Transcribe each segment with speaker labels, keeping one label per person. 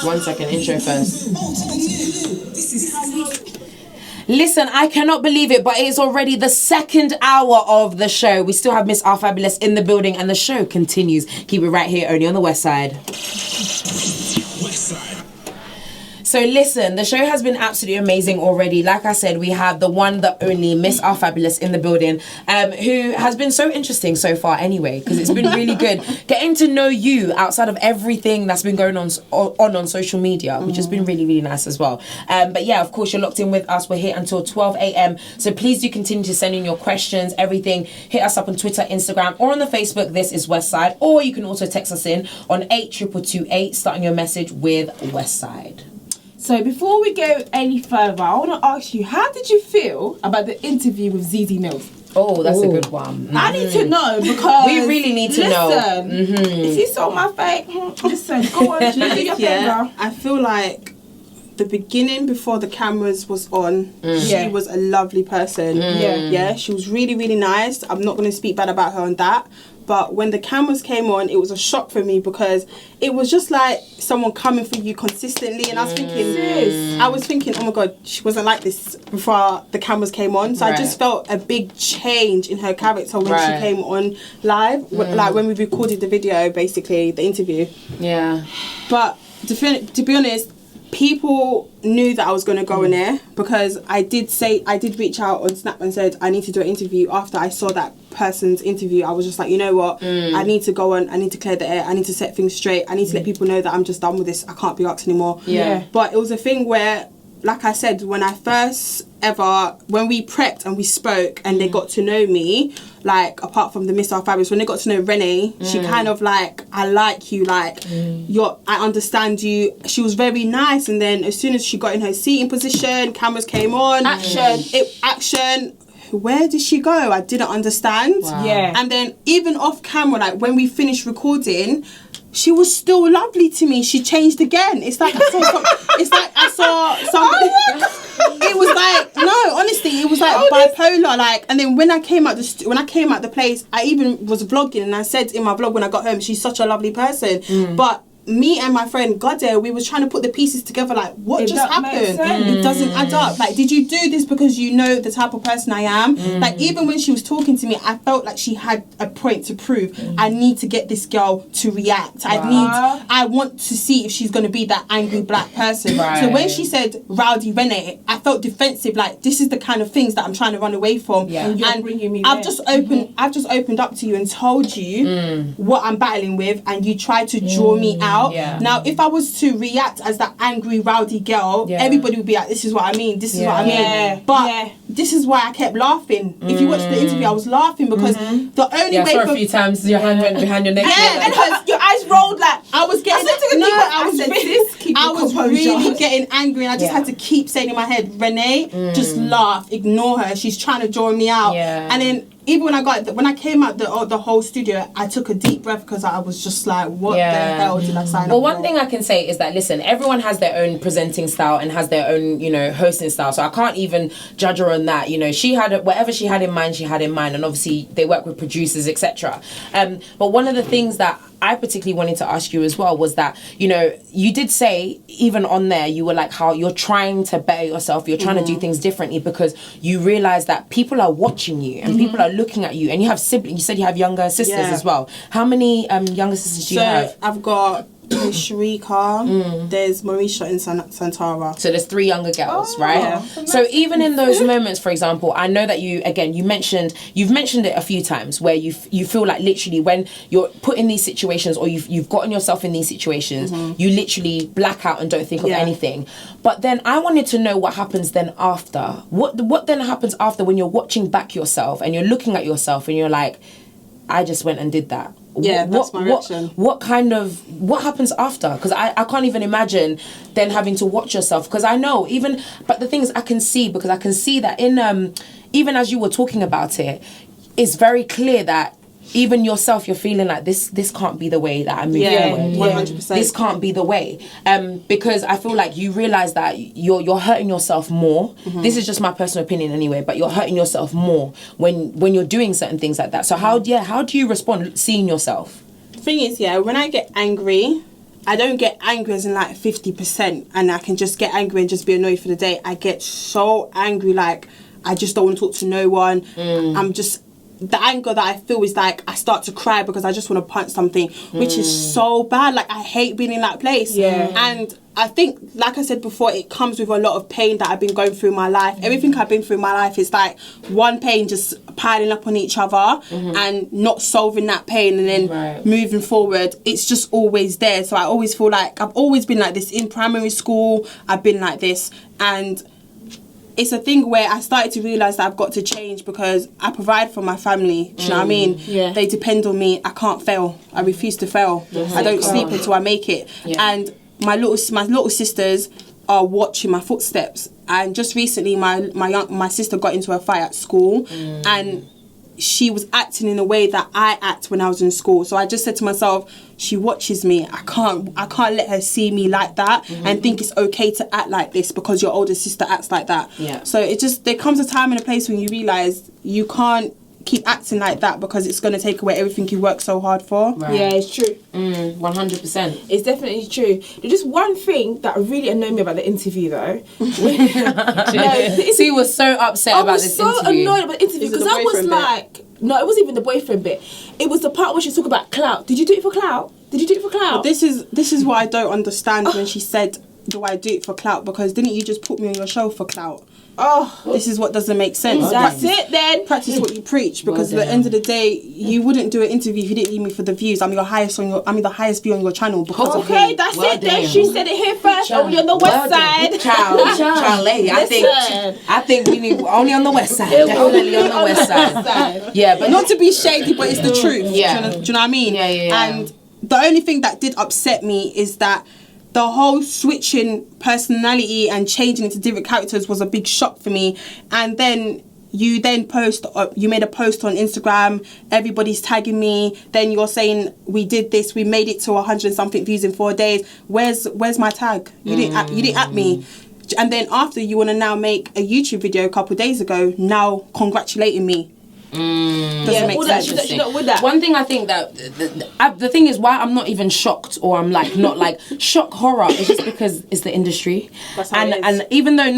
Speaker 1: 1 second, intro first. Listen, I cannot believe it, but it's already the second hour of the show. We still have Miss Rfabulous in the building, and the show continues. Keep it right here, only on the Westside. So listen, the show has been absolutely amazing already. Like I said, we have the one, the only Miss Rfabulous in the building, who has been so interesting so far anyway, because it's been really good getting to know you outside of everything that's been going on social media, which has been really, really nice as well. But yeah, of course, you're locked in with us. We're here until 12 a.m. So please do continue to send in your questions, everything. Hit us up on Twitter, Instagram, or on the Facebook. This is Westside. Or you can also text us in on 82228, starting your message with Westside.
Speaker 2: So before we go any further, I want to ask you, how did you feel about the interview with Zeze Millz?
Speaker 1: Oh, that's a good one.
Speaker 2: Mm-hmm. I need to know, because
Speaker 1: we really need to know.
Speaker 2: If you saw my face, listen, go on, do your thing, girl.
Speaker 3: I feel like the beginning before the cameras was on, she was a lovely person. Yeah, she was really, really nice. I'm not going to speak bad about her on that. But when the cameras came on, it was a shock for me, because it was just like someone coming for you consistently. And I was thinking, oh my God, she wasn't like this before the cameras came on. So I just felt a big change in her character when she came on live, like when we recorded the video, basically, the interview.
Speaker 1: Yeah.
Speaker 3: But to be honest, people knew that I was going to go in there, because I did reach out on Snap and said I need to do an interview. After I saw that person's interview, I was just like, you know what, I need to go on, I need to clear the air, I need to set things straight, I need to let people know that I'm just done with this, I can't be asked anymore. But it was a thing where, like I said, when we prepped and we spoke and they got to know me, like, apart from the Miss Rfabulous, when they got to know Renee, she kind of like, I like you, like, I understand you. She was very nice. And then as soon as she got in her seating position, cameras came on. Action. Where did she go? I didn't understand.
Speaker 1: Wow.
Speaker 2: Yeah.
Speaker 3: And then even off camera, like when we finished recording, she was still lovely to me. She changed again. It's like I saw something. It was like, no, honestly, it was like bipolar. Like, and then when I came out the place, I even was vlogging, and I said in my vlog when I got home, she's such a lovely person. But me and my friend Gade, we was trying to put the pieces together, like, what just happened? It doesn't add up. Like, did you do this because you know the type of person I am? Like, even when she was talking to me, I felt like she had a point to prove. I need to get this girl to react. I want to see if she's going to be that angry black person. So when she said Rowdy Renee, I felt defensive, like, this is the kind of things that I'm trying to run away from. And I've just opened up to you and told you what I'm battling with, and you tried to draw me out. Now, if I was to react as that angry, rowdy girl, everybody would be like, this is what I mean, this is what I mean. But this is why I kept laughing. If you watch the interview, I was laughing because the only way
Speaker 1: for a few times your hand went behind your neck.
Speaker 2: And your eyes rolled like,
Speaker 3: I was getting I was really getting angry, and I just had to keep saying in my head, Renee, just laugh, ignore her, she's trying to draw me out. And then even when I came out the whole studio, I took a deep breath, because I was just like, what the hell did I sign up for?
Speaker 1: Well, one thing I can say is that, listen, everyone has their own presenting style and has their own, hosting style. So I can't even judge her on that. She had whatever she had in mind, and obviously they work with producers, etc. But one of the things that I particularly wanted to ask you as well was that, you did say, even on there, you were like, how you're trying to better yourself, you're trying to do things differently, because you realize that people are watching you and people are looking at you, and you have siblings. You said you have younger sisters as well. How many younger sisters do you have?
Speaker 3: I've got Sharika, there's Marisha and Santara.
Speaker 1: So there's 3 younger girls, right? Yeah. So even in those moments, for example, I know that you've mentioned it a few times, where you feel like literally when you're put in these situations, or you've gotten yourself in these situations, you literally black out and don't think of anything. But then I wanted to know what happens then after. What then happens after, when you're watching back yourself and you're looking at yourself and you're like, I just went and did that.
Speaker 3: That's my reaction.
Speaker 1: What happens after? Because I can't even imagine then having to watch yourself, because I know but the thing is, I can see that in even as you were talking about it, it's very clear that even yourself, you're feeling like this can't be the way that I'm moving forward.
Speaker 3: 100%.
Speaker 1: This can't be the way. Because I feel like you realise that you're hurting yourself more. This is just my personal opinion anyway, but you're hurting yourself more when you're doing certain things like that. So how do you respond seeing yourself?
Speaker 3: The thing is, when I get angry, I don't get angry as in like 50%, and I can just get angry and just be annoyed for the day. I get so angry, like I just don't want to talk to no one. I'm just, the anger that I feel is like I start to cry because I just want to punch something, which is so bad. Like I hate being in that place. And I think, like I said before, it comes with a lot of pain that I've been going through in my life. Everything I've been through in my life is like one pain just piling up on each other and not solving that pain and then moving forward. It's just always there. So I always feel like I've always been like this in primary school. I've been like this, and it's a thing where I started to realise that I've got to change because I provide for my family. Do you know what I mean?
Speaker 2: Yeah.
Speaker 3: They depend on me. I can't fail. I refuse to fail. I don't sleep until I make it. And my little sisters are watching my footsteps. And just recently, my sister got into a fight at school, and she was acting in a way that I act when I was in school. So I just said to myself, she watches me. I can't let her see me like that and think it's okay to act like this because your older sister acts like that. So it just, there comes a time and a place when you realise you can't keep acting like that because it's going to take away everything you work so hard for.
Speaker 2: Yeah, it's true.
Speaker 1: 100%.
Speaker 2: It's definitely true. There's just one thing that really annoyed me about the interview, though.
Speaker 1: So you were so upset about this interview.
Speaker 2: I was so annoyed about the interview because I was like, no, it wasn't even the boyfriend bit. It was the part where she was talking about clout. Did you do it for clout? Did you do it for clout?
Speaker 3: But this is what I don't understand when she said, do I do it for clout? Because didn't you just put me on your show for clout? This is what doesn't make sense.
Speaker 2: That's it then.
Speaker 3: Practice what you preach, because at the end of the day, you wouldn't do an interview if you didn't need me for the views. I'm the highest view on your channel because of me.
Speaker 2: That's it then. She said it here first. Only on the west side.
Speaker 1: Child lady. I think we need only on the west side. Definitely on the west side. Yeah, but
Speaker 3: not to be shady, but it's the truth.
Speaker 1: Yeah.
Speaker 3: Do you know what I mean?
Speaker 1: Yeah.
Speaker 3: And the only thing that did upset me is that the whole switching personality and changing into different characters was a big shock for me. And then you made a post on Instagram, everybody's tagging me, then you're saying we did this, we made it to 100 and something views in 4 days. Where's my tag? You didn't at me. And then after, you want to now make a YouTube video a couple of days ago, now congratulating me. Doesn't make sense.
Speaker 2: She's not with that.
Speaker 1: One thing I think that the thing is why I'm not even shocked, or I'm like not like shock horror, is just because it's the industry.
Speaker 3: That's how it is.
Speaker 1: And even though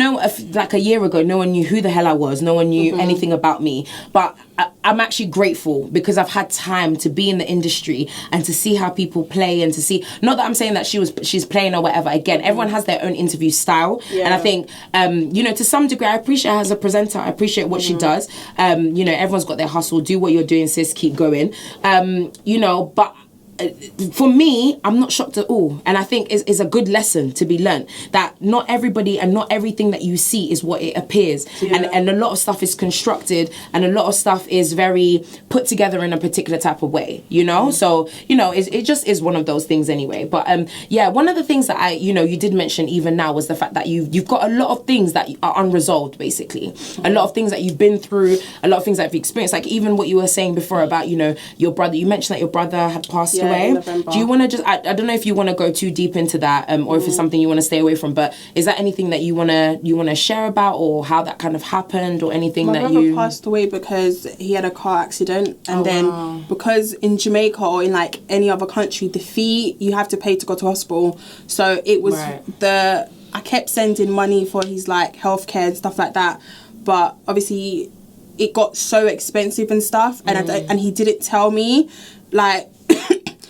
Speaker 1: like a year ago no one knew who the hell I was, no one knew anything about me, but I'm actually grateful because I've had time to be in the industry and to see how people play, and to see, not that I'm saying that she's playing or whatever. Again, everyone has their own interview style, and I think to some degree I appreciate her as a presenter. I appreciate what she does. Everyone's got their hustle. Do what you're doing, sis. Keep going. But for me, I'm not shocked at all, and I think it's a good lesson to be learnt, that not everybody and not everything that you see is what it appears, and a lot of stuff is constructed, and a lot of stuff is very put together in a particular type of way, so it just is one of those things anyway. But one of the things that you did mention even now was the fact that you've got a lot of things that are unresolved, basically, a lot of things that you've been through, a lot of things that you've experienced, like even what you were saying before about your brother. You mentioned that your brother had passed away. Do you want to just, I don't know if you want to go too deep into that, or if it's something you want to stay away from, but is that anything that you want to share about, or how that kind of happened, or anything
Speaker 3: My
Speaker 1: that
Speaker 3: brother passed away because he had a car accident, and because in Jamaica or in like any other country, the fee you have to pay to go to hospital, so it was I kept sending money for his like healthcare and stuff like that, but obviously it got so expensive and stuff, and he didn't tell me, like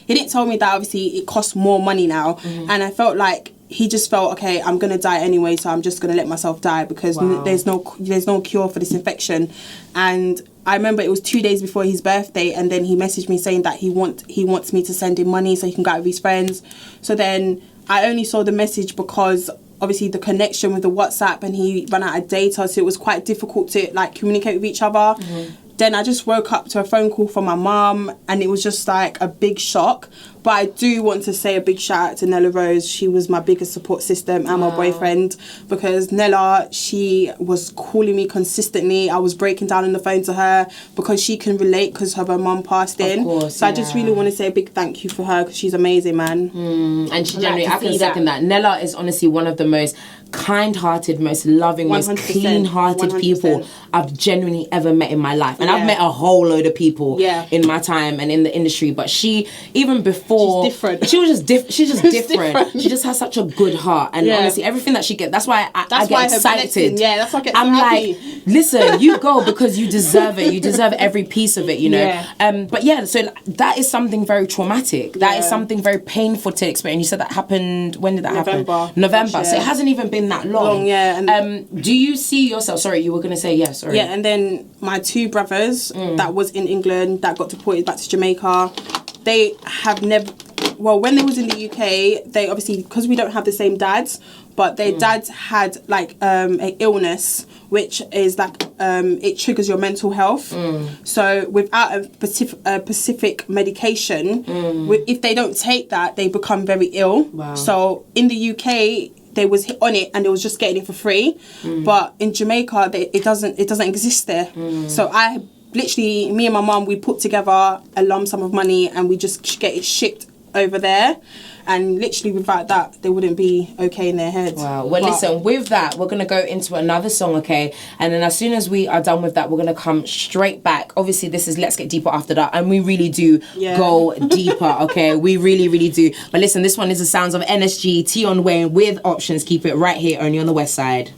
Speaker 3: he didn't tell me that obviously it costs more money now, and I felt like he just felt, okay, I'm gonna die anyway, so I'm just gonna let myself die because there's no cure for this infection. And I remember it was 2 days before his birthday, and then he messaged me saying that he wants me to send him money so he can go out with his friends. So then I only saw the message because obviously the connection with the WhatsApp, and he ran out of data, so it was quite difficult to like communicate with each other. Then I just woke up to a phone call from my mum, and it was just like a big shock. But I do want to say a big shout out to Nella Rose. She was my biggest support system, and my boyfriend, because Nella, she was calling me consistently. I was breaking down on the phone to her because she can relate because her mum passed in. So I just really want to say a big thank you for her because she's amazing, man.
Speaker 1: And she generally, I can second that. Nella is honestly one of the most kind-hearted, most loving, most clean-hearted people I've genuinely ever met in my life. And I've met a whole load of people in my time and in the industry. But she, even before before.
Speaker 3: She's different.
Speaker 1: She was just she's just different.
Speaker 3: different.
Speaker 1: She just has such a good heart, and honestly, everything that she gets. That's why I get excited.
Speaker 3: Yeah, that's why I get so
Speaker 1: I'm
Speaker 3: happy.
Speaker 1: like, listen, you go because you deserve it. You deserve every piece of it, you know.
Speaker 2: Yeah.
Speaker 1: But yeah, so that is something very traumatic. That is something very painful to experience. You said that happened. When did that happen? November. So it hasn't even been that long. Do you see yourself? Sorry, you were gonna say yes. Sorry.
Speaker 3: Yeah, and then my two brothers that was in England that got deported back to Jamaica, they have never. Well, when they was in the UK, they obviously, because we don't have the same dads, but their dads had like an illness, which is like it triggers your mental health. So without a specific medication, if they don't take that, they become very ill. Wow. So in the UK, they was on it and they was just getting it for free, but in Jamaica, it doesn't exist there. So I literally, me and my mum, we put together a lump sum of money and we just get it shipped over there, and literally without that they wouldn't be okay in their heads.
Speaker 1: Wow. Well, listen, with that we're gonna go into another song, okay, and then as soon as we are done with that, we're gonna come straight back. Obviously this is Let's Get Deeper After That, and we really do go deeper, okay, we really do. But listen, this one is the sounds of NSG, Tion Wayne with Options. Keep it right here only on the West Side.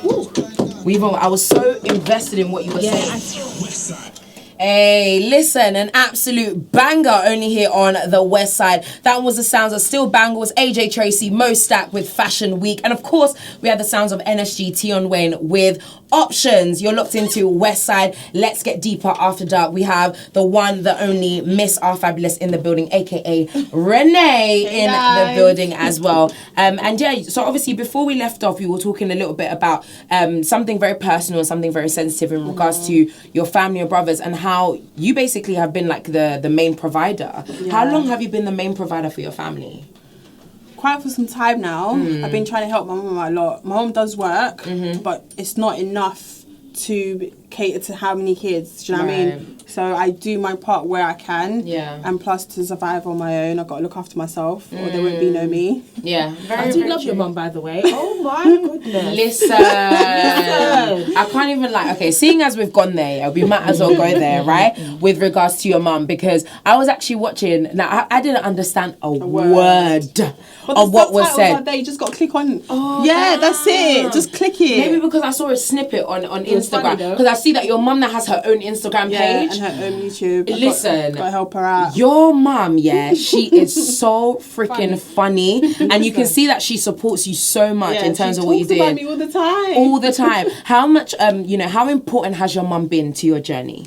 Speaker 1: I was so invested in what you were saying. Hey, listen, an absolute banger only here on the West Side. That was the sounds of Still Bangles, AJ Tracy, Mo Stack with Fashion Week. And of course, we had the sounds of NSG, Tion Wayne with Options. You're locked into West Side. Let's Get Deeper After Dark. We have the one, the only Miss Rfabulous in the building, aka Renee in the building as well. And yeah, so obviously before we left off, we were talking a little bit about something very personal and something very sensitive in regards to your family and brothers, and how you basically have been like the main provider. How long have you been the main provider for your family?
Speaker 3: Quite for some time now. I've been trying to help my mum a lot. My mum does work, but it's not enough to cater to how many kids, do you know what I mean? So I do my part where I can, and plus to survive on my own, I've got to look after myself, or there won't be no me.
Speaker 1: Yeah,
Speaker 2: I do love your mum, by the way. Oh my goodness.
Speaker 1: Listen, I can't even okay, seeing as we've gone there, we might as well go there, right? With regards to your mum, because I was actually watching, now I didn't understand a word of what was said.
Speaker 3: There, you just got to click on. That's it. Just click it.
Speaker 1: Maybe because I saw a snippet on Instagram, because I see that your mum now has her own Instagram page.
Speaker 3: And her own YouTube.
Speaker 1: Listen,
Speaker 3: got to help her out.
Speaker 1: Your mum, she is so freaking funny, and you can see that she supports you so much in terms of what you're doing.
Speaker 3: She talks about me all the time.
Speaker 1: All the time. How much, how important has your mum been to your journey?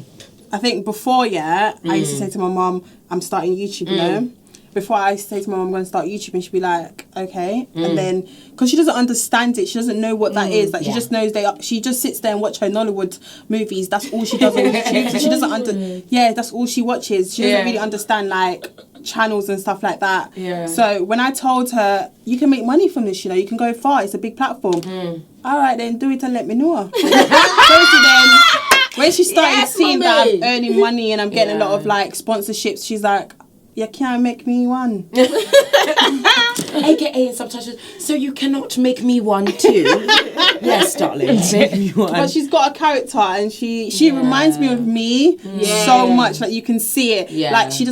Speaker 3: I think before, I used to say to my mum, I'm starting YouTube, you know? Before I used to say to my mum, I'm going to start YouTube, and she'd be like, okay. And then, because she doesn't understand it, she doesn't know what that is. Like, she just knows she just sits there and watch her Nollywood movies. That's all she does on YouTube. So she doesn't that's all she watches. She doesn't really understand, like, channels and stuff like that. So when I told her, you can make money from this, you can go far, it's a big platform. All right, then do it and let me know. So then, when she started seeing that I'm earning money and I'm getting a lot of, like, sponsorships, she's like, you can't make me one.
Speaker 1: AKA in subtitles, so you cannot make me one too. Yes, darling, make me one.
Speaker 3: But she's got a character, and she reminds me of me so much. Like, you can see it. Like, she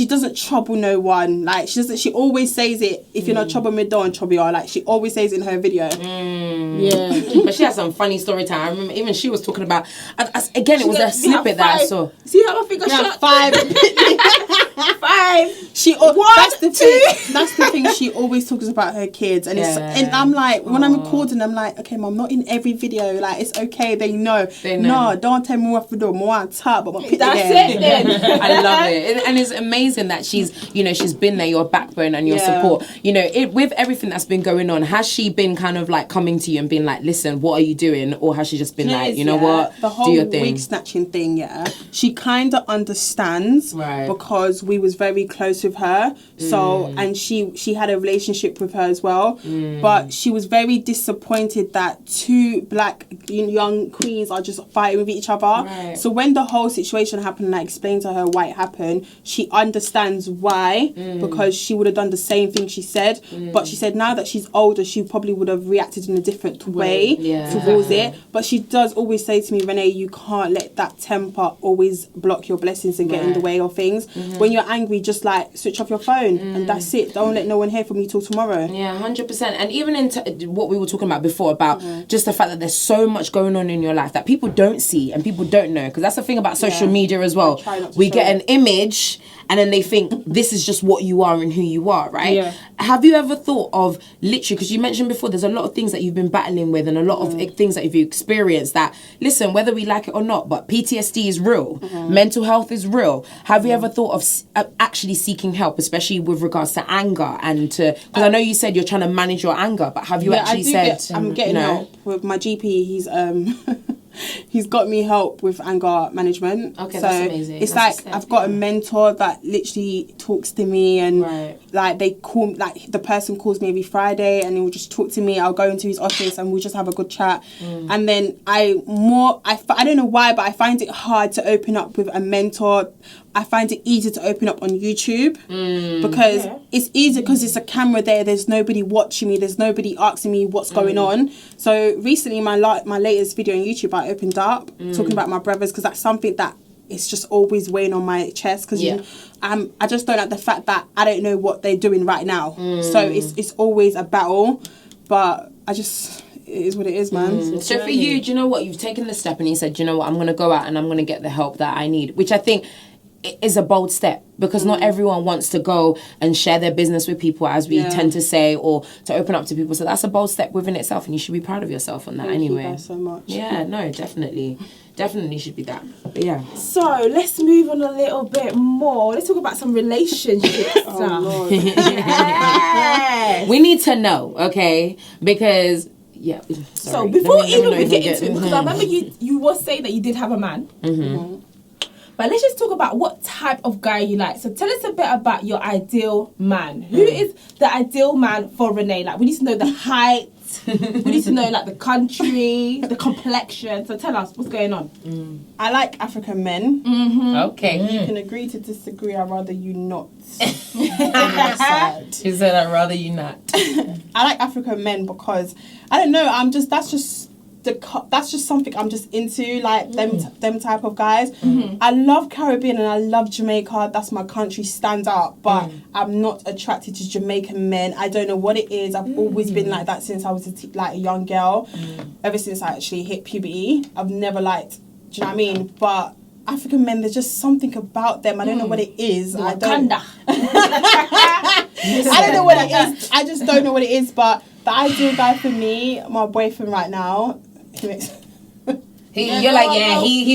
Speaker 3: doesn't trouble no one. Like, she always says it. If you're not trouble me, don't trouble you. Like, she always says it in her video.
Speaker 1: But she has some funny story time. I remember even she was talking about, again, it was a snippet that I saw.
Speaker 2: See how I think I shot?
Speaker 3: 5. That's the thing. She always talks about her kids, and and I'm like, when I'm recording, I'm like, okay, mum, not in every video. Like, it's okay. They know. No, don't tell me what to do. More on top, but
Speaker 2: that's it. Then
Speaker 1: I love it, and it's amazing that she's been there, your backbone and your support. With everything that's been going on, has she been kind of like coming to you and being like, listen, what are you doing, or has she just been like, you know what,
Speaker 3: the whole
Speaker 1: do your thing?
Speaker 3: Wig snatching thing, she kind of understands, because we was very close with her. So and she had a relationship with her as well, but she was very disappointed that two black young queens are just fighting with each other. So when the whole situation happened and I explained to her why it happened, she understands why, because she would have done the same thing she said. But she said now that she's older, she probably would have reacted in a different way towards it. But she does always say to me, Renee, you can't let that temper always block your blessings and get in the way of things. When you're angry, just like switch off your phone and that's it. Don't let no one hear from you till tomorrow.
Speaker 1: Yeah, 100%. And even in what we were talking about before, about just the fact that there's so much going on in your life that people don't see and people don't know, because that's the thing about social media as well. We get an image and then they think this is just what you are and who you are, right?
Speaker 2: Yeah.
Speaker 1: Have you ever thought of literally, because you mentioned before, there's a lot of things that you've been battling with and a lot of things that you've experienced that, listen, whether we like it or not, but PTSD is real. Mental health is real. Have you ever thought of actually seeking help, especially with regards to anger and to, because I know you said you're trying to manage your anger, but have you actually said,
Speaker 3: I'm getting help with my GP. He's he's got me help with anger management.
Speaker 1: Okay,
Speaker 3: so
Speaker 1: that's amazing.
Speaker 3: It's
Speaker 1: That's
Speaker 3: like I've got a mentor that literally talks to me, and like they call, like the person calls me every Friday and he will just talk to me. I'll go into his office and we'll just have a good chat. And then I don't know why, but I find it hard to open up with a mentor. I find it easier to open up on YouTube because it's easier because it's a camera there. There's nobody watching me. There's nobody asking me what's going on. So recently, my latest video on YouTube, I opened up talking about my brothers, because that's something that it's just always weighing on my chest, because I just don't like the fact that I don't know what they're doing right now. So it's always a battle, but it is what it is, man.
Speaker 1: So for you, do you know what? You've taken the step and you said, do you know what? I'm going to go out and I'm going to get the help that I need, which I think is a bold step, because not everyone wants to go and share their business with people, as we tend to say, or to open up to people. So that's a bold step within itself, and you should be proud of yourself on that.
Speaker 3: Thank
Speaker 1: anyway.
Speaker 3: you guys so much.
Speaker 1: Yeah, no, definitely should be that. But yeah.
Speaker 2: So let's move on a little bit more. Let's talk about some relationship stuff.
Speaker 3: Lord.
Speaker 2: Yes.
Speaker 1: We need to know, okay? Because sorry.
Speaker 2: So before
Speaker 1: Let me
Speaker 2: we get into it, because I remember you were saying that you did have a man. But let's just talk about what type of guy you like. So tell us a bit about your ideal man. Who is the ideal man for Renee? Like, we need to know the height. We need to know like the country, the complexion. So tell us what's going on.
Speaker 3: I like African men.
Speaker 1: Okay.
Speaker 3: You can agree to disagree. I'd rather you not. On my side.
Speaker 1: She said, I'd rather you not.
Speaker 3: I like African men because I don't know. That's just something I'm just into, like them type of guys. I love Caribbean and I love Jamaica. That's my country, stand up. But I'm not attracted to Jamaican men. I don't know what it is. I've always been like that since I was a young girl. Ever since I actually hit puberty, I've never liked. Do you know what I mean? But African men, there's just something about them. I don't know what it is. I don't know what it is. I just don't know what it is. But the ideal guy for me, my boyfriend right now,
Speaker 1: he's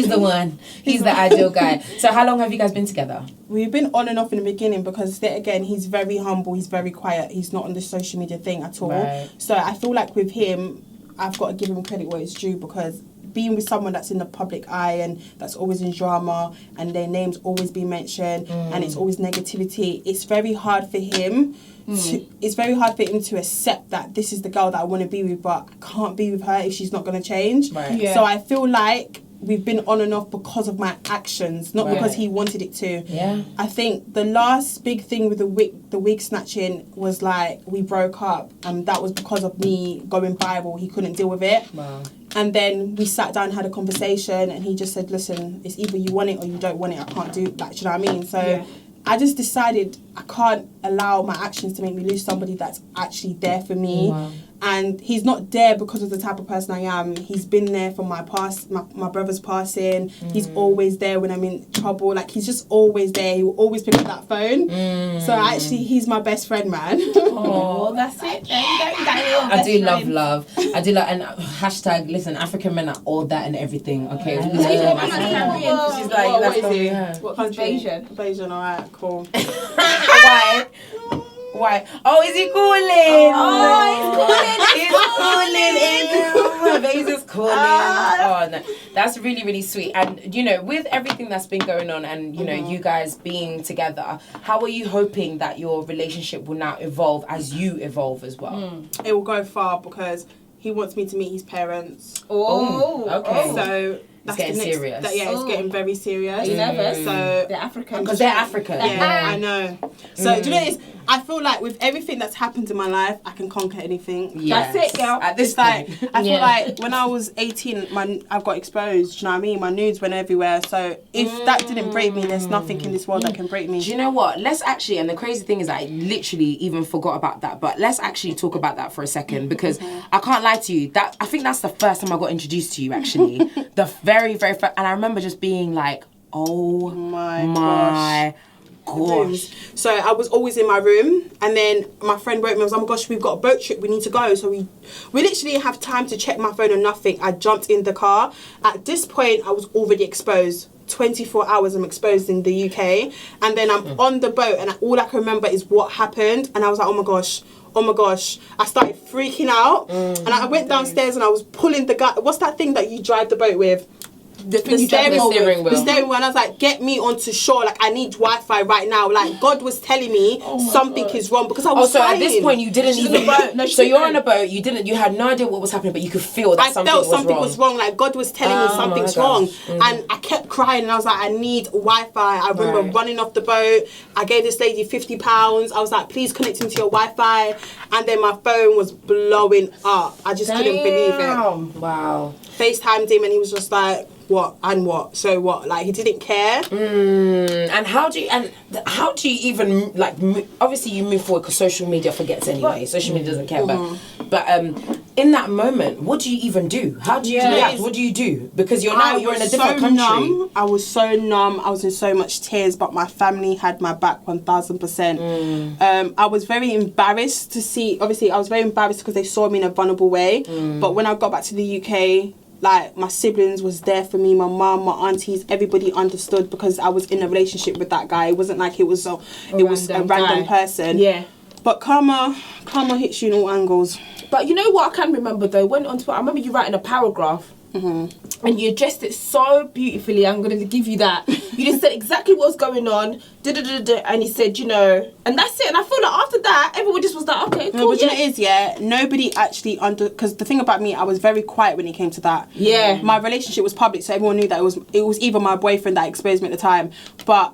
Speaker 1: the one. He's the ideal guy. So how long have you guys been together?
Speaker 3: We've been on and off in the beginning because, again, he's very humble. He's very quiet. He's not on the social media thing at all. Right. So I feel like with him, I've got to give him credit where it's due, because being with someone that's in the public eye and that's always in drama and their names always be mentioned and it's always negativity, it's very hard for him. It's very hard for him to accept that this is the girl that I want to be with, but I can't be with her if she's not going to change. Right. Yeah. So I feel like we've been on and off because of my actions, not because he wanted it to. Yeah. I think the last big thing with the wig snatching was like we broke up, and that was because of me going viral. He couldn't deal with it. Wow. And then we sat down, had a conversation, and he just said, listen, it's either you want it or you don't want it. I can't do that. Do you know what I mean? So I just decided I can't allow my actions to make me lose somebody that's actually there for me. Wow. And he's not there because of the type of person I am. He's been there for my past, my brother's passing. He's always there when I'm in trouble. Like, he's just always there. He will always pick up that phone. So actually, he's my best friend, man.
Speaker 2: Oh, that's it.
Speaker 1: I do love. I do love, and hashtag, listen, African men are all that and everything, okay?
Speaker 2: She's like,
Speaker 3: what is it? What country?
Speaker 2: Bayesian,
Speaker 3: alright, cool.
Speaker 1: Why? Oh, is he calling? He's calling. Oh, no. That's really, really sweet. And, you know, with everything that's been going on and, you know, you guys being together, how are you hoping that your relationship will now evolve as you evolve as well?
Speaker 3: It will go far because he wants me to meet his parents.
Speaker 1: Oh, okay.
Speaker 3: So
Speaker 1: It's getting serious.
Speaker 3: It's getting very serious.
Speaker 2: Are you nervous?
Speaker 3: So
Speaker 2: they're African.
Speaker 1: Because they're African.
Speaker 3: Yeah, I know. So do you know what it is? I feel like with everything that's happened in my life, I can conquer anything.
Speaker 1: Yes.
Speaker 2: That's it, girl.
Speaker 1: At this
Speaker 3: Like,
Speaker 1: point.
Speaker 3: I feel like when I was 18, I got exposed. Do you know what I mean? My nudes went everywhere. So if that didn't break me, there's nothing in this world that can break me.
Speaker 1: Do you know what? Let's actually, and the crazy thing is I literally even forgot about that, but let's actually talk about that for a second, because I can't lie to you, that I think that's the first time I got introduced to you, actually. The very, very first, and I remember just being like, oh my gosh.
Speaker 3: So I was always in my room, and then my friend wrote me, I was like, oh my gosh, we've got a boat trip, we need to go. So we literally have time to check my phone or nothing. I jumped in the car. At this point, I was already exposed. 24 hours I'm exposed in the UK, and then I'm on the boat, and all I can remember is what happened, and I was like, oh my gosh. I started freaking out, and I went downstairs and I was pulling the guy, what's that thing that you drive the boat with? The steering wheel. And I was like, get me onto shore. Like, I need Wi-Fi right now. Like, God was telling me something is wrong, because I was
Speaker 1: so
Speaker 3: crying.
Speaker 1: at this point you didn't even. So you're on a boat. You had no idea what was happening, but you could feel that something was wrong.
Speaker 3: Like, God was telling me something's wrong, and I kept crying. And I was like, I need Wi-Fi. I remember running off the boat. I gave this lady £50. I was like, please connect into your Wi-Fi. And then my phone was blowing up. I just couldn't believe it.
Speaker 1: Wow.
Speaker 3: FaceTimed him, and he was just like, what and what? So what? Like, he didn't care.
Speaker 1: And how do you even like? Obviously, you move forward because social media forgets anyway. Social media doesn't care. But in that moment, what do you even do? How do you react? What do you do? Because you're in a different country.
Speaker 3: I was so numb. I was in so much tears, but my family had my back 1000%. I was very embarrassed to see. Obviously, I was very embarrassed because they saw me in a vulnerable way. But when I got back to the UK, like, my siblings was there for me, my mum, my aunties, everybody understood, because I was in a relationship with that guy. It wasn't like it was a random person.
Speaker 2: Yeah.
Speaker 3: But karma hits you in all angles.
Speaker 2: But you know what I can remember though? Went on Twitter, I remember you writing a paragraph. And you addressed it so beautifully. I'm going to give you that. You just said exactly what was going on, and you said, and that's it. And I feel like after that, everyone just was like, okay, cool.
Speaker 3: No, but you know it is, nobody actually because the thing about me, I was very quiet when it came to that.
Speaker 2: Yeah.
Speaker 3: My relationship was public, so everyone knew that it was even my boyfriend that exposed me at the time. But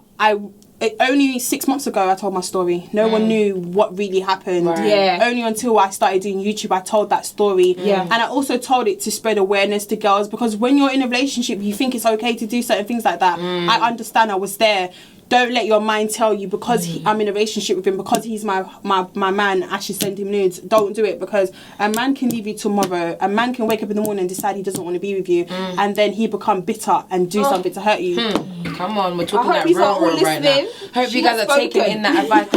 Speaker 3: only 6 months ago I told my story. No one knew what really happened.
Speaker 2: Right. Yeah.
Speaker 3: Only until I started doing YouTube I told that story. Yeah. And I also told it to spread awareness to girls, because when you're in a relationship you think it's okay to do certain things like that. I understand, I was there. Don't let your mind tell you because I'm in a relationship with him, because he's my man, I should send him nudes. Don't do it, because a man can leave you tomorrow. A man can wake up in the morning and decide he doesn't want to be with you, and then he become bitter and do something to hurt you.
Speaker 1: Come on, we're talking that real right now. Hope you guys are taking in that advice,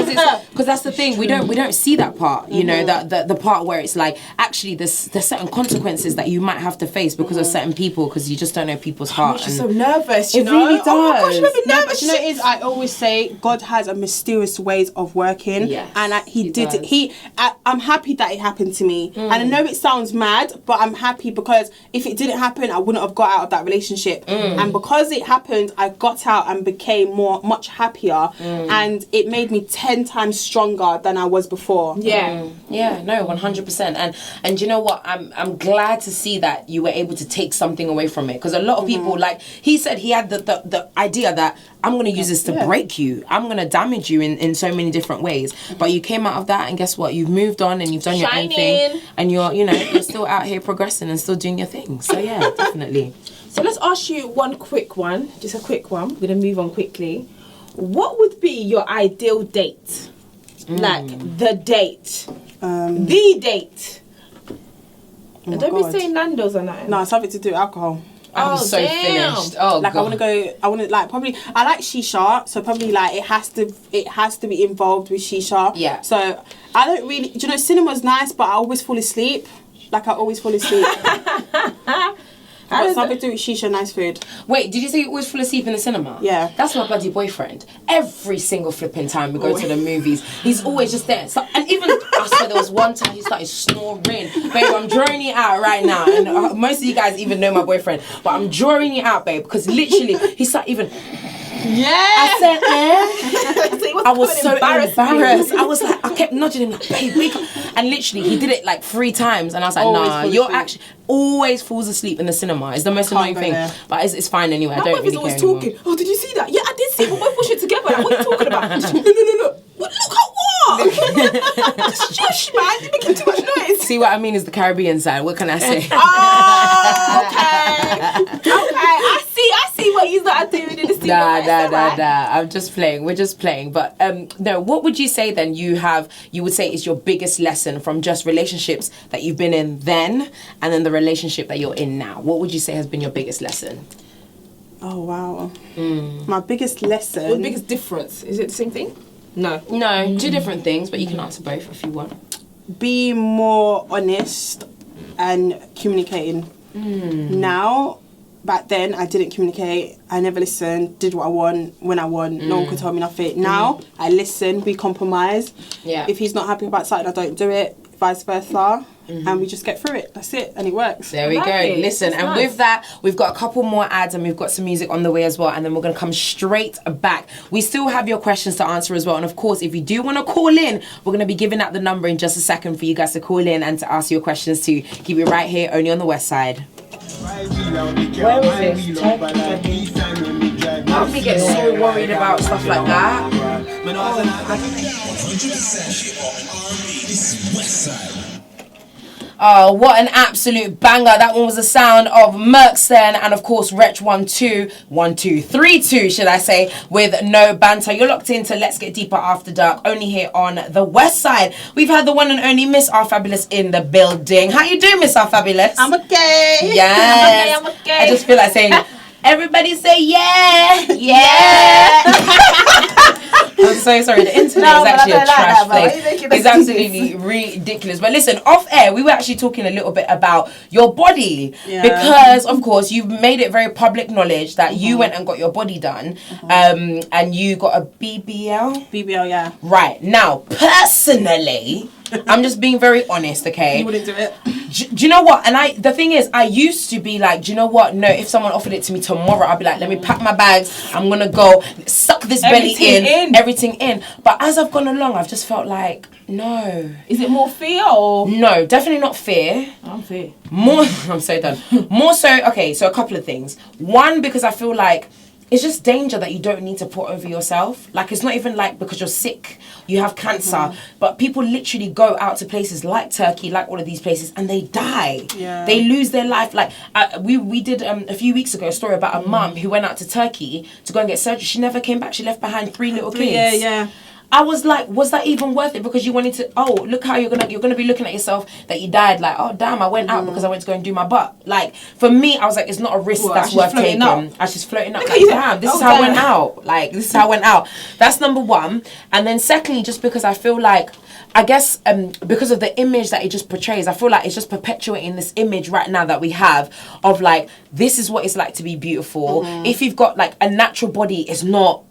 Speaker 1: because that's the thing, we don't see that part. You know, the part where it's like, actually there's certain consequences that you might have to face because of certain people, because you just don't know people's heart.
Speaker 2: You're so nervous.
Speaker 1: It really does.
Speaker 2: Oh my gosh, you're nervous.
Speaker 3: You know, it is. I always say God has a mysterious ways of working, and he did it. I'm happy that it happened to me, and I know it sounds mad, but I'm happy because if it didn't happen, I wouldn't have got out of that relationship. And because it happened, I got out and became much happier, and it made me 10 times stronger than I was before.
Speaker 1: No, 100%. And you know what? I'm glad to see that you were able to take something away from it, because a lot of people, like he said, he had the idea that I'm going to use this to break you. I'm going to damage you in so many different ways. But you came out of that, and guess what? You've moved on and you've done your own thing, and you're still out here progressing and still doing your thing. So yeah, definitely.
Speaker 2: So let's ask you one quick one, just a quick one. We're going to move on quickly. What would be your ideal date? Like the date. The date. And don't be saying Nando's or nothing.
Speaker 3: No, something to do with alcohol.
Speaker 1: I'm so finished. Oh,
Speaker 3: like,
Speaker 1: God.
Speaker 3: I want to like, probably, I like shisha, so probably like it has to be involved with shisha.
Speaker 1: Yeah.
Speaker 3: So I don't really, do you know, cinema's nice, but I always fall asleep. Like, I always fall asleep. But something to do with shisha, nice food.
Speaker 1: Wait, did you say you always fall asleep in the cinema? Yeah. That's my bloody boyfriend. Every single flipping time we go to the movies, he's always just there. So, and even, I swear there was one time he started snoring. Babe, I'm drawing it out right now. And most of you guys even know my boyfriend. But I'm drawing it out, babe, because literally he started even...
Speaker 3: Yeah.
Speaker 1: I said,
Speaker 2: So
Speaker 1: I was so
Speaker 2: embarrassed.
Speaker 1: embarrassed. I was like, I kept nudging him like, babe, wake up. And literally, he did it like 3 times. And I was like,
Speaker 3: Always
Speaker 1: nah,
Speaker 3: fall
Speaker 1: you're
Speaker 3: asleep.
Speaker 1: actually always falls asleep in the cinema. It's the most
Speaker 3: Can't
Speaker 1: annoying
Speaker 3: go
Speaker 1: thing.
Speaker 3: there.
Speaker 1: But it's fine anyway. I
Speaker 2: My
Speaker 1: don't
Speaker 2: wife is
Speaker 1: really
Speaker 2: always
Speaker 1: care anymore.
Speaker 2: talking. Oh, did you see that? Yeah, I did see it. But both watch it together. Like, what are you talking about? No. Look at what? Just shush, man. You're making too much noise.
Speaker 1: See what I mean is the Caribbean side. What can I say?
Speaker 2: Oh, okay. I see what you are doing in the cinema.
Speaker 1: Nah. I'm just playing. We're just playing. But no, what would you say then you would say is your biggest lesson from just relationships that you've been in then and then the relationship that you're in now? What would you say has been your biggest lesson?
Speaker 3: Oh, wow. My biggest lesson.
Speaker 2: What's the biggest difference? Is it the same thing? No.
Speaker 1: No, 2 different things, but you can answer both if you want.
Speaker 3: Be more honest and communicating. Now, back then, I didn't communicate. I never listened, did what I want, when I want. No one could tell me nothing. Now, I listen, we compromise.
Speaker 1: Yeah.
Speaker 3: If he's not happy about something, I don't do it, vice versa. And we just get through it. That's it. And it works.
Speaker 1: There we go.
Speaker 2: Right.
Speaker 1: Listen,
Speaker 2: That's
Speaker 1: and
Speaker 2: nice.
Speaker 1: with that, we've got a couple more ads and we've got some music on the way as well. And then we're going to come straight back. We still have your questions to answer as well. And of course, if you do want to call in, we're going to be giving out the number in just a second for you guys to call in and to ask your questions too. Keep it right here, only on the West Side. Where is this? I get so worried about stuff like that.
Speaker 4: 100%
Speaker 1: Oh, what an absolute banger. That one was the sound of Millz and of course Wretch 1232, should I say, with No Banter. You're locked into Let's Get Deeper After Dark, only here on the West Side. We've had the one and only Miss Rfabulous in the building. How you doing, Miss Rfabulous?
Speaker 3: I'm okay.
Speaker 1: Yes.
Speaker 2: I'm okay.
Speaker 1: I just feel like saying, everybody say yeah. I'm so sorry. The internet
Speaker 2: No,
Speaker 1: is
Speaker 2: but
Speaker 1: actually
Speaker 2: I
Speaker 1: a
Speaker 2: don't like
Speaker 1: trash
Speaker 2: that, but
Speaker 1: place.
Speaker 2: why are you making
Speaker 1: It's
Speaker 2: us do
Speaker 1: absolutely ridiculous. But listen, off air, we were actually talking a little bit about your body
Speaker 3: Yeah.
Speaker 1: because, of course, you've made it very public knowledge that you went and got your body done, and you got a BBL.
Speaker 3: BBL, yeah.
Speaker 1: Right now, personally, I'm just being very honest, okay?
Speaker 3: You wouldn't do it.
Speaker 1: Do you know what? And the thing is, I used to be like, do you know what? No, if someone offered it to me tomorrow, I'd be like, let me pack my bags. I'm gonna go suck this belly everything in. But as I've gone along, I've just felt like, no.
Speaker 2: Is it more fear or?
Speaker 1: No, definitely not fear.
Speaker 2: I'm fear.
Speaker 1: More, I'm so done. More so, okay, so a couple of things. One, because I feel like it's just danger that you don't need to put over yourself. Like, it's not even like because you're sick, you have cancer, but people literally go out to places like Turkey, like all of these places, and they die.
Speaker 3: Yeah.
Speaker 1: They lose their life. Like, we did a few weeks ago a story about a mum who went out to Turkey to go and get surgery. She never came back. She left behind 3 little kids.
Speaker 3: Yeah.
Speaker 1: I was like, was that even worth it? Because you wanted to, look how you're gonna be looking at yourself that you died. Like, oh damn, I went out because I went to go and do my butt. Like, for me, I was like, it's not a risk that's worth taking. I was just floating up. Like, damn, this is how I went out. Like, this is how I went out. That's number one. And then secondly, just because I feel like, I guess because of the image that it just portrays, I feel like it's just perpetuating this image right now that we have of like, this is what it's like to be beautiful. If you've got like a natural body, it's not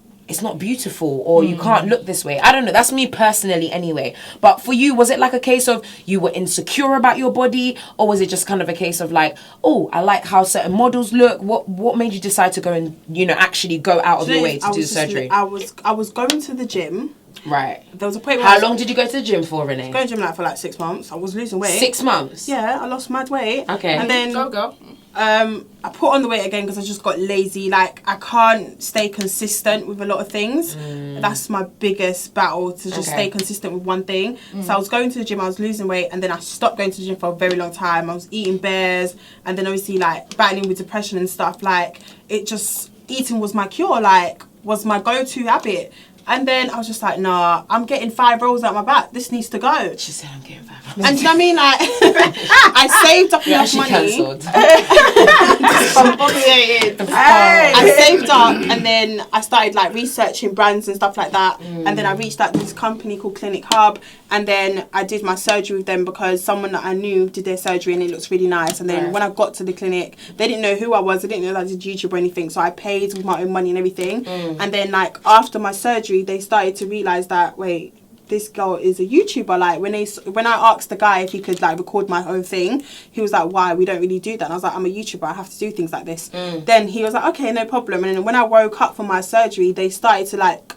Speaker 1: beautiful, or you can't look this way. I don't know. That's me personally anyway. But for you, was it like a case of you were insecure about your body, or was it just kind of a case of like, oh, I like how certain models look? What made you decide to go and, actually go out of your way to do the surgery?
Speaker 3: I was going to the gym.
Speaker 1: Right.
Speaker 3: There was a point where
Speaker 1: How long did you go to the gym for, Renee?
Speaker 3: Going to the gym for like 6 months. I was losing weight.
Speaker 1: 6 months?
Speaker 3: Yeah, I lost mad weight.
Speaker 1: Okay.
Speaker 3: And then
Speaker 2: Go.
Speaker 3: I put on the weight again because I just got lazy. Like, I can't stay consistent with a lot of things. That's my biggest battle, to just stay consistent with one thing. So I was going to the gym, I was losing weight, and then I stopped going to the gym for a very long time. I was eating bears, and then obviously like battling with depression and stuff. Like, eating was my cure, like was my go-to habit. And then I was just like, nah, I'm getting 5 rolls out my back. This needs to go.
Speaker 1: She said I'm getting 5 rolls.
Speaker 3: And do you know what I mean? Like, I saved up enough money.
Speaker 1: Cancelled.
Speaker 3: I saved up, and then I started like researching brands and stuff like that. And then I reached out to this company called Clinic Hub, and then I did my surgery with them because someone that I knew did their surgery and it looks really nice. And then when I got to the clinic, they didn't know who I was. They didn't know that I did YouTube or anything. So I paid with my own money and everything. And then like after my surgery, they started to realise that, wait, this girl is a YouTuber. Like when I asked the guy if he could like record my own thing, he was like, why? We don't really do that. And I was like, I'm a YouTuber, I have to do things like this. Then he was like, okay, no problem. And then when I woke up from my surgery, they started to like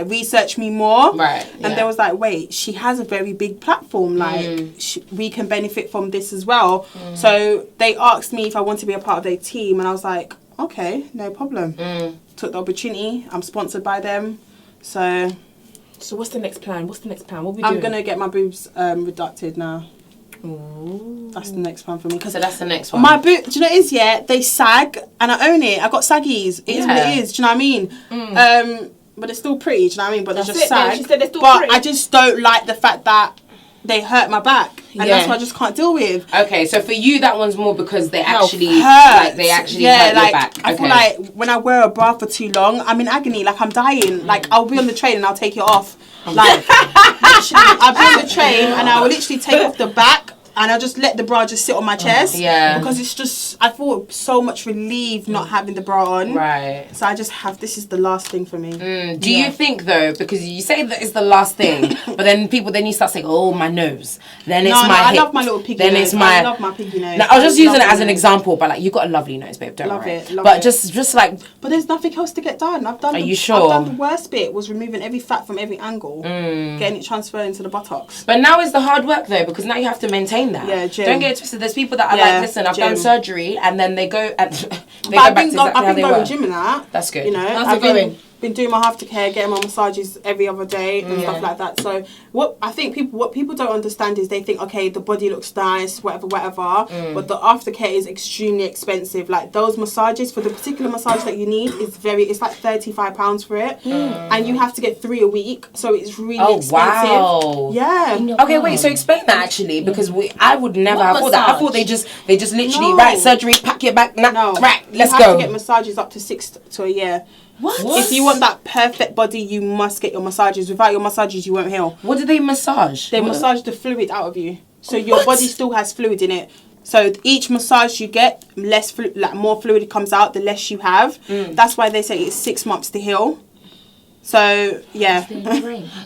Speaker 3: research me more, and they was like, wait, she has a very big platform, like we can benefit from this as well. So they asked me if I want to be a part of their team, and I was like, okay, no problem. Took the opportunity. I'm sponsored by them, so
Speaker 2: what's the next plan? What are we doing?
Speaker 3: I'm gonna get my boobs reducted now.
Speaker 2: Ooh.
Speaker 3: That's the next plan for me.
Speaker 1: So that's the next one.
Speaker 3: My boob, do you know what it is? Yeah, they sag, and I own it. I got saggies. It is what it is. Do you know what I mean? But they're still pretty. Do you know what I mean? But they're just sag.
Speaker 2: She said they're still
Speaker 3: but
Speaker 2: pretty.
Speaker 3: I just don't like the fact that they hurt my back, and that's what I just can't deal with.
Speaker 1: Okay, so for you, that one's more because they actually
Speaker 3: hurt.
Speaker 1: hurt your back.
Speaker 3: I feel like when I wear a bra for too long, I'm in agony. Like I'm dying. Like I'll be on the train and I'll take it off. Like literally, I'll be on the train and I will literally take off the back. And I just let the bra just sit on my chest. Because it's just, I feel so much relief not having the bra on.
Speaker 1: Right.
Speaker 3: So I just have, this is the last thing for me.
Speaker 1: Do you think though, because you say that it's the last thing, but then you start saying, oh, my nose. Then it's my
Speaker 3: I
Speaker 1: hip.
Speaker 3: love my little piggy
Speaker 1: then
Speaker 3: nose.
Speaker 1: It's my,
Speaker 3: I love my piggy nose.
Speaker 1: Now, I was just using it as an example, but like, you got a lovely nose, babe. Don't worry. But just like.
Speaker 3: But there's nothing else to get done. Are
Speaker 1: you sure?
Speaker 3: I've done the worst bit, was removing every fat from every angle. Getting it transferred into the buttocks.
Speaker 1: But now is the hard work though, because now you have to maintain that.
Speaker 3: Yeah, gym.
Speaker 1: Don't get it twisted. There's people that are like, listen, I've done surgery, and then they go and they
Speaker 3: I've
Speaker 1: go back to exactly how they were.
Speaker 3: I've been going gym and that.
Speaker 1: That's good.
Speaker 3: You know, I've been doing my aftercare, getting my massages every other day and stuff like that. So what people don't understand is they think, okay, the body looks nice, whatever, but the aftercare is extremely expensive. Like those massages, for the particular massage that you need, it's like £35 for it, and you have to get 3 a week, so it's really expensive.
Speaker 1: Wow.
Speaker 3: Yeah.
Speaker 1: Okay, wait. So explain that actually, because I would never have thought that. I thought they just literally right surgery, pack your back, right, let's go.
Speaker 3: You have to get massages up to 6 to a year.
Speaker 2: What?
Speaker 3: If you want that perfect body, you must get your massages. Without your massages, you won't heal.
Speaker 1: What do they massage?
Speaker 3: They massage the fluid out of you, so your body still has fluid in it. So each massage you get, more fluid comes out, the less you have. That's why they say it's 6 months to heal. So yeah.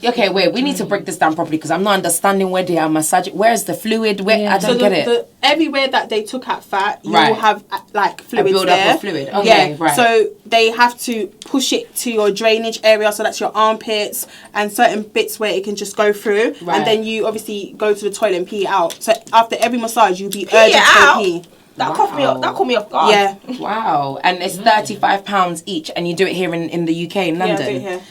Speaker 1: Okay, wait. We need to break this down properly because I'm not understanding where they are massaging. Where's the fluid? Where I don't get it.
Speaker 3: Everywhere that they took out fat, you will have like fluids
Speaker 1: build
Speaker 3: there.
Speaker 1: up of fluid. Okay, right.
Speaker 3: So they have to push it to your drainage area, so that's your armpits and certain bits where it can just go through. Right. And then you obviously go to the toilet and pee it out. So after every massage, you'll be urged to go pee.
Speaker 2: That caught me off guard.
Speaker 3: Yeah.
Speaker 1: Wow. And it's £35 each, and you do it here in the UK, in London.
Speaker 3: Yeah, I do it here.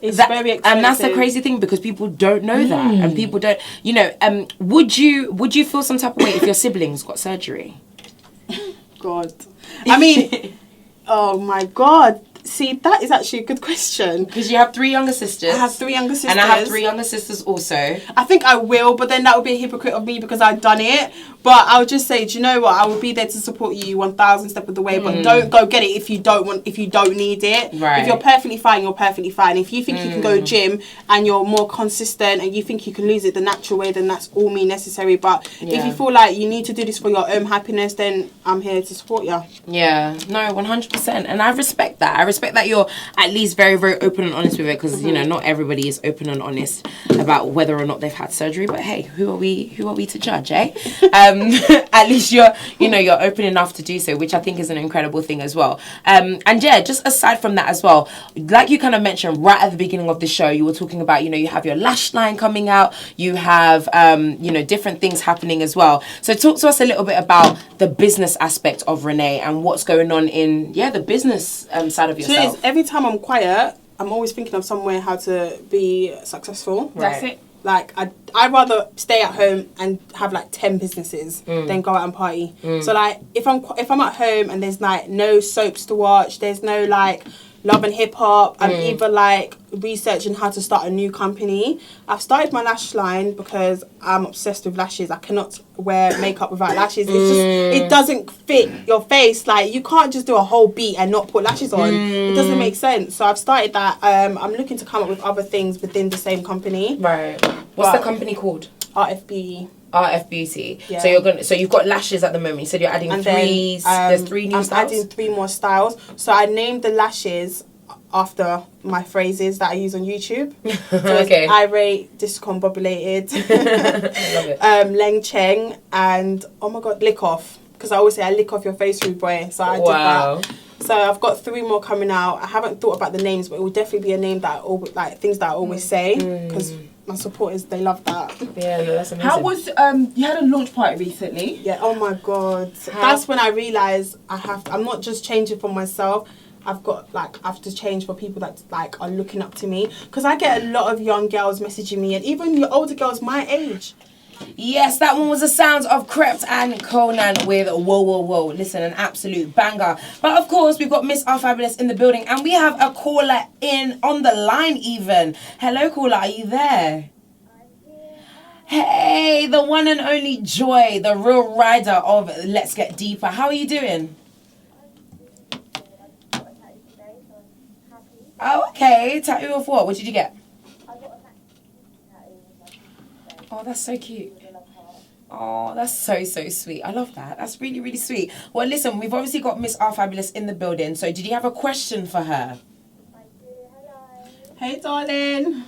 Speaker 1: It's very expensive. And that's the crazy thing, because people don't know that, and people don't. You know, would you feel some type of way if your siblings got surgery?
Speaker 3: God, I mean, oh my God. See, that is actually a good question.
Speaker 1: Because you have 3 younger sisters.
Speaker 3: I have 3 younger sisters.
Speaker 1: And I have 3 younger sisters also.
Speaker 3: I think I will, but then that would be a hypocrite of me because I've done it. But I would just say, do you know what? I will be there to support you 1,000 step of the way. But don't go get it if you don't need it. Right. If you're perfectly fine, you're perfectly fine. If you think you can go gym and you're more consistent and you think you can lose it the natural way, then that's all me necessary. But if you feel like you need to do this for your own happiness, then I'm here to support you.
Speaker 1: Yeah, no, 100%. And I respect that. I respect that you're at least very, very open and honest with it, because you know, not everybody is open and honest about whether or not they've had surgery. But hey, who are we to judge, eh? At least you're open enough to do so, which I think is an incredible thing as well. And yeah, just aside from that as well, like you kind of mentioned right at the beginning of the show, you were talking about, you know, you have your lash line coming out, you have different things happening as well. So talk to us a little bit about the business aspect of Renee and what's going on in the business side of yourself.
Speaker 3: So every time I'm quiet, I'm always thinking of somewhere how to be successful.
Speaker 2: Right. That's it.
Speaker 3: Like, I'd rather stay at home and have like 10 businesses than go out and party. So like, if I'm at home and there's like no soaps to watch, there's no like Love and Hip Hop, I'm either like researching how to start a new company. I've started my lash line because I'm obsessed with lashes. I cannot wear makeup without lashes. It's just, it doesn't fit your face. Like, you can't just do a whole beat and not put lashes on. It doesn't make sense. So I've started that. I'm looking to come up with other things within the same company.
Speaker 1: Right. What's the company called?
Speaker 3: RF Beauty.
Speaker 1: RF Beauty.
Speaker 3: Yeah.
Speaker 1: So you've got lashes at the moment. You said you're adding there's 3 new styles.
Speaker 3: I'm adding 3 more styles. So I named the lashes after my phrases that I use on YouTube. So
Speaker 1: Okay.
Speaker 3: it's irate, discombobulated,
Speaker 1: Love it.
Speaker 3: leng cheng, and oh my god, lick off. Because I always say I lick off your face, rude boy. So I did that. So I've got 3 more coming out. I haven't thought about the names, but it will definitely be a name that things that I always say, because my supporters, they love that.
Speaker 1: Yeah, no, that's amazing.
Speaker 2: How was you had a launch party recently?
Speaker 3: Yeah. Oh my god. That's when I realised I'm not just changing for myself. I have to change for people that like are looking up to me, because I get a lot of young girls messaging me, and even your older girls my age.
Speaker 1: Yes, that one was the sounds of Krept and Conan with Whoa Whoa Whoa. Listen, an absolute banger. But of course, we've got Miss Rfabulous in the building, and we have a caller in on the line even. Hello, caller, are you there? Hey, the one and only Joy, the real rider of Let's Get Deeper. How are you doing? Oh, okay. Tattoo of what? What did you get? Oh, that's so cute. Oh, that's so sweet. I love that. That's really, really sweet. Well, listen, we've obviously got Miss Rfabulous in the building. So did you have a question for her?
Speaker 4: I do. Hello.
Speaker 3: Hey, darling.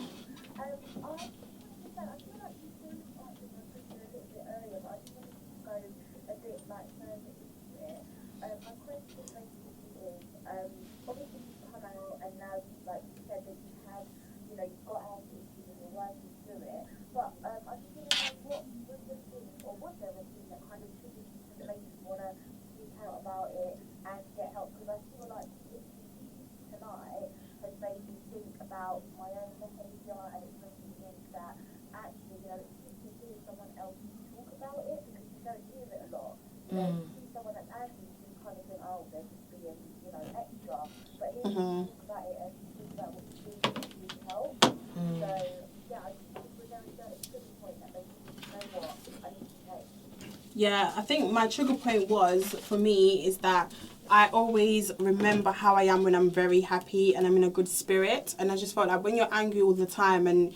Speaker 3: Yeah, I think my trigger point for me is that I always remember how I am when I'm very happy and I'm in a good spirit. And I just felt like when you're angry all the time and,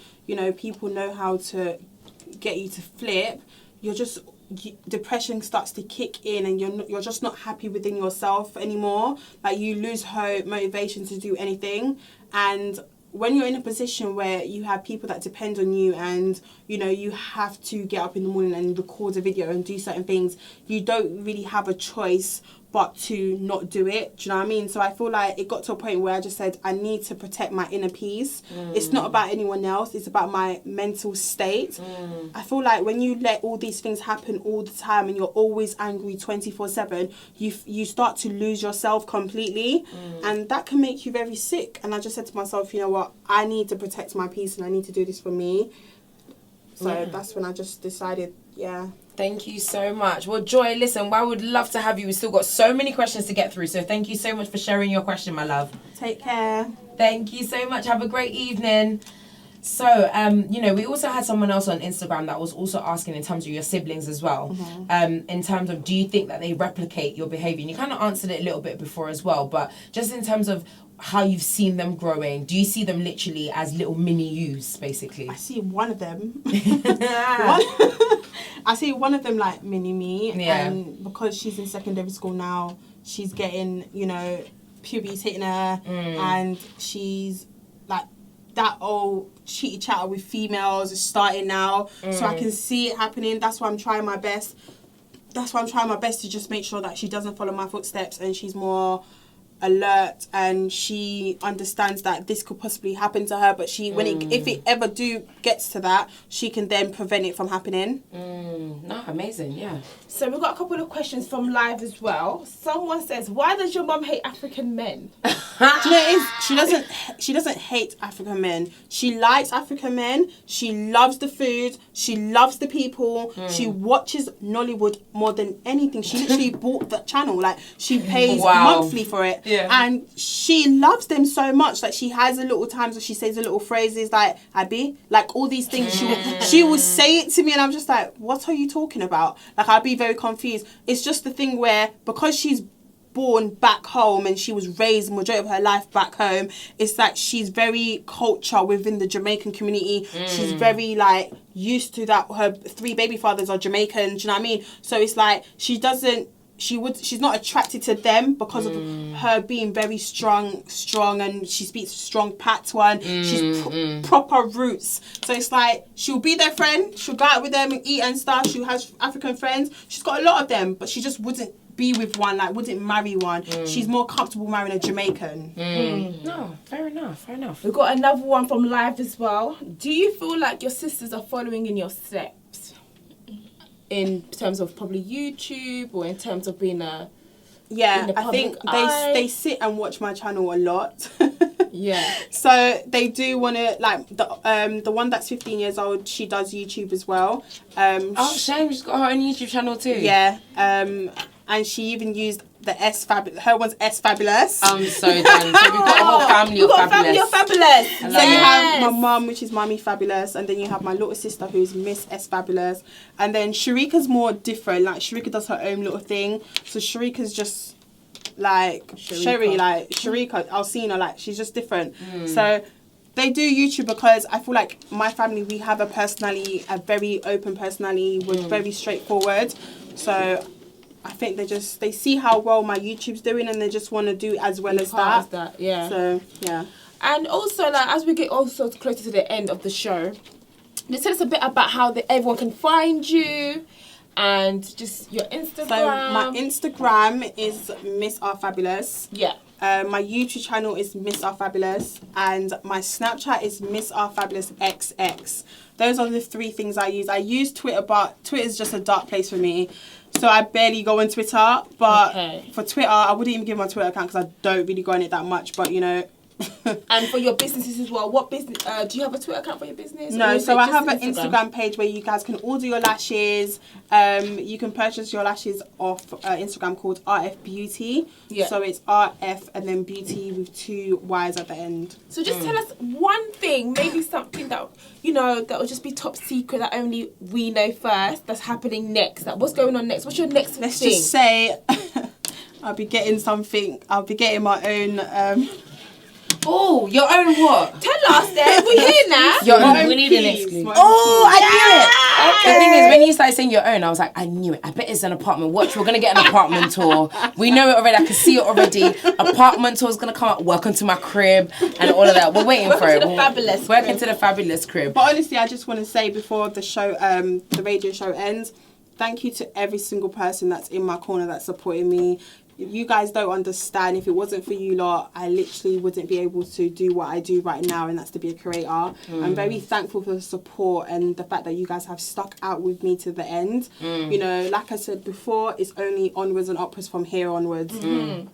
Speaker 3: people know how to get you to flip, depression starts to kick in, and you're just not happy within yourself anymore. Like, you lose hope, motivation to do anything. And when you're in a position where you have people that depend on you, and you have to get up in the morning and record a video and do certain things, you don't really have a choice but to not do it. Do you know what I mean? So I feel like it got to a point where I just said, I need to protect my inner peace. It's not about anyone else. It's about my mental state. I feel like when you let all these things happen all the time and you're always angry 24/7, you start to lose yourself completely. And that can make you very sick. And I just said to myself, you know what? I need to protect my peace and I need to do this for me. So that's when I just decided,
Speaker 1: Thank you so much. Well, Joy, listen, I would love to have you. We've still got so many questions to get through. So thank you so much for sharing your question, my love.
Speaker 3: Take care.
Speaker 1: Thank you so much. Have a great evening. So, we also had someone else on Instagram that was also asking in terms of your siblings as well. In terms of, do you think that they replicate your behaviour? And you kind of answered it a little bit before as well. But just in terms of how you've seen them growing, do you see them literally as little mini yous, basically?
Speaker 3: I see one of them. I see one of them like mini me.
Speaker 1: Yeah.
Speaker 3: And because she's in secondary school now, she's getting, puberty's hitting her. And she's like, that old cheaty chatter with females is starting now. So I can see it happening. That's why I'm trying my best. To just make sure that she doesn't follow my footsteps, and she's more alert, and she understands that this could possibly happen to her, but if it ever gets to that, she can then prevent it from happening.
Speaker 1: No, amazing, yeah.
Speaker 2: So we've got a couple of questions from live as well. Someone says, why does your mum hate African men?
Speaker 3: Do you know what it is? She doesn't hate African men. She likes African men. She loves the food. She loves the people. She watches Nollywood more than anything. She literally bought the channel. Like, she pays monthly for it.
Speaker 1: Yeah.
Speaker 3: And she loves them so much. Like, she has a little times where she says a little phrases like, Abby, like all these things. She will say it to me, and I'm just like, what are you talking about? Like, I'll be very confused. It's just the thing where, because she's born back home and she was raised majority of her life back home, it's like she's very culture within the Jamaican community. She's very like used to that. Her 3 baby fathers are Jamaican, do you know what I mean? So it's like she doesn't she's not attracted to them because of her being very strong, and she speaks strong patois. She's proper roots. So it's like she'll be their friend, she'll go out with them and eat and stuff. She has African friends. She's got a lot of them, but she just wouldn't be with one, like wouldn't marry one. She's more comfortable marrying a Jamaican.
Speaker 1: No, fair enough.
Speaker 2: We've got another one from live as well. Do you feel like your sisters are following in your steps? In terms of probably YouTube or in terms of being a...
Speaker 3: Yeah,
Speaker 2: in the
Speaker 3: I think
Speaker 2: public eye?
Speaker 3: they sit and watch my channel a lot.
Speaker 2: Yeah.
Speaker 3: So they do want to, like, the one that's 15 years old, she does YouTube as well.
Speaker 1: Oh, shame, she's got her own YouTube channel too.
Speaker 3: Yeah, and she even used the her one's Fabulous.
Speaker 1: I'm so done. So we've got a whole family of fabulous.
Speaker 2: Fabulous.
Speaker 3: So you have my mum, which is Mummy Fabulous, and then you have my little sister, who's Miss S Fabulous, and then Sharika's more different. Like, Sharika does her own little thing. So Sharika's just like Sharika. Alcina, like, she's just different. So they do YouTube because I feel like my family, we have a very open personality. We're very straightforward. So I think they see how well my YouTube's doing, and they just want to do as well as that.
Speaker 2: Yeah.
Speaker 3: So yeah.
Speaker 2: And also, like, as we get also closer to the end of the show, just tell us a bit about how everyone can find you, and just your Instagram.
Speaker 3: So my Instagram is Miss Rfabulous.
Speaker 2: Yeah.
Speaker 3: My YouTube channel is Miss Rfabulous, and my Snapchat is Miss Rfabulous XX. Those are the three things I use. I use Twitter, but Twitter is just a dark place for me. So I barely go on Twitter, but for Twitter, I wouldn't even give my Twitter account because I don't really go on it that much, but you know.
Speaker 2: And for your businesses as well, what business, do you have a Twitter account for your business?
Speaker 3: No, so I have an Instagram page where you guys can order your lashes. You can purchase your lashes off Instagram called RF Beauty.
Speaker 2: Yeah.
Speaker 3: So it's RF and then beauty with 2 Y's at the end.
Speaker 2: So just tell us one thing, maybe something that, you know, that will just be top secret that only we know first, that's happening next. Like, what's going on next? What's your next thing?
Speaker 3: Let's just say I'll be getting something. I'll be getting my own...
Speaker 1: Oh, your own what?
Speaker 2: Tell us then. We're here now.
Speaker 1: Your own.
Speaker 3: We
Speaker 1: need an exclusive.
Speaker 3: Oh,
Speaker 1: I knew it. The thing is, when you started saying your own, I was like, I knew it. I bet it's an apartment. Watch, we're gonna get an apartment tour. We know it already. I can see it already. Apartment tour is gonna come up. Welcome to my crib and all of that. We're waiting for it. Welcome to the fabulous crib.
Speaker 3: But honestly, I just want to say before the show, the radio show ends, thank you to every single person that's in my corner that's supporting me. You guys don't understand. If it wasn't for you lot, I literally wouldn't be able to do what I do right now, and that's to be a creator. I'm very thankful for the support and the fact that you guys have stuck out with me to the end. You know, like I said before, it's only onwards and upwards from here onwards.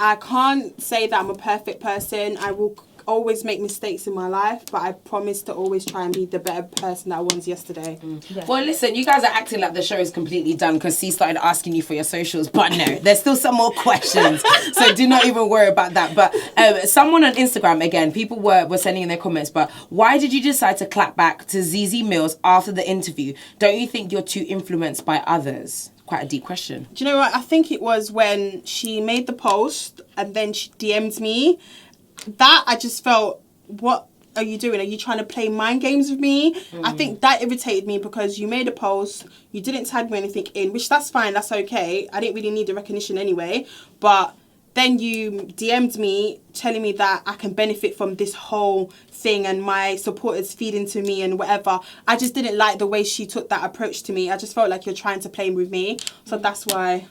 Speaker 3: I can't say that I'm a perfect person. I will always make mistakes in my life, but I promise to always try and be the better person that I was yesterday.
Speaker 1: Well, listen, you guys are acting like the show is completely done because C started asking you for your socials, but no, there's still some more questions, so do not even worry about that. But someone on Instagram, again, people were sending in their comments, but why did you decide to clap back to Zeze Millz after the interview? Don't you think you're too influenced by others? Quite a deep question.
Speaker 3: Do you know what? I think it was when she made the post and then she DM'd me. That I just felt, what are you doing? Are you trying to play mind games with me? I think that irritated me because you made a post, you didn't tag me anything in, which that's fine, that's okay. I didn't really need the recognition anyway. But then you DM'd me telling me that I can benefit from this whole thing and my supporters feed into me and whatever. I just didn't like the way she took that approach to me. I just felt like you're trying to play with me. So that's why.